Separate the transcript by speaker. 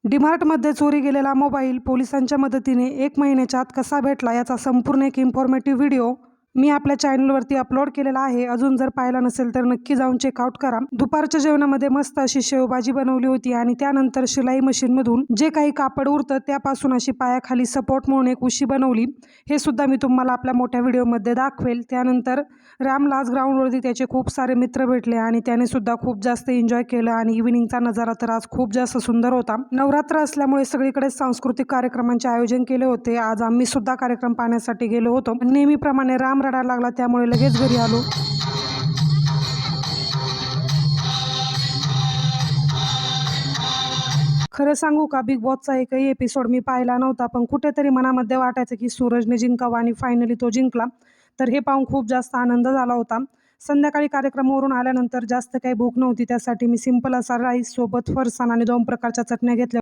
Speaker 1: डीमार्टमध्ये चोरी गेलेला मोबाईल पोलिसांच्या मदतीने 1 महिन्याच्या आत कसा भेटला याचा संपूर्ण एक इन्फॉर्मेटिव्ह व्हिडिओ मी आपल्या चॅनलवरती अपलोड केलेला आहे। अजून जर पाहिला नसेल तर नक्की जाऊन चेकआउट करा। दुपारच्या जेवणामध्ये मस्त अशी शेवभाजी बनवली होती आणि त्यानंतर शिलाई मशीनमधून जे काही कापड उरतं त्यापासून अशी पायाखाली सपोर्ट म्हणून एक उशी बनवली। हे सुद्धा मी तुम्हाला आपल्या मोठ्या व्हिडिओमध्ये दाखवेल। त्यानंतर रामलाज ग्राउंडवरती त्याचे खूप सारे मित्र भेटले आणि त्याने सुद्धा खूप जास्त एन्जॉय केलं आणि इव्हिनिंगचा नजारा तर आज खूप जास्त सुंदर होता। नवरात्र असल्यामुळे सगळीकडे सांस्कृतिक कार्यक्रमांचे आयोजन केले होते। आज आम्ही सुद्धा कार्यक्रम पाहण्यासाठी गेलो होतो। नेहमीप्रमाणे राम रडायला लागला त्यामुळे लगेच घरी आलो। खरं सांगू का, बिग बॉसचा एकही एपिसोड मी पाहिला नव्हता, पण कुठेतरी मनामध्ये वाटायचं की सूरजने जिंकावं आणि फायनली तो जिंकला। तर हे पाहून खूप जास्त आनंद झाला होता। संध्याकाळी कार्यक्रमावरून आल्यानंतर जास्त काही भूक नव्हती, त्यासाठी मी सिंपल असा राईस सोबत फरसाण आणि 2 प्रकारच्या चटण्या घेतल्या।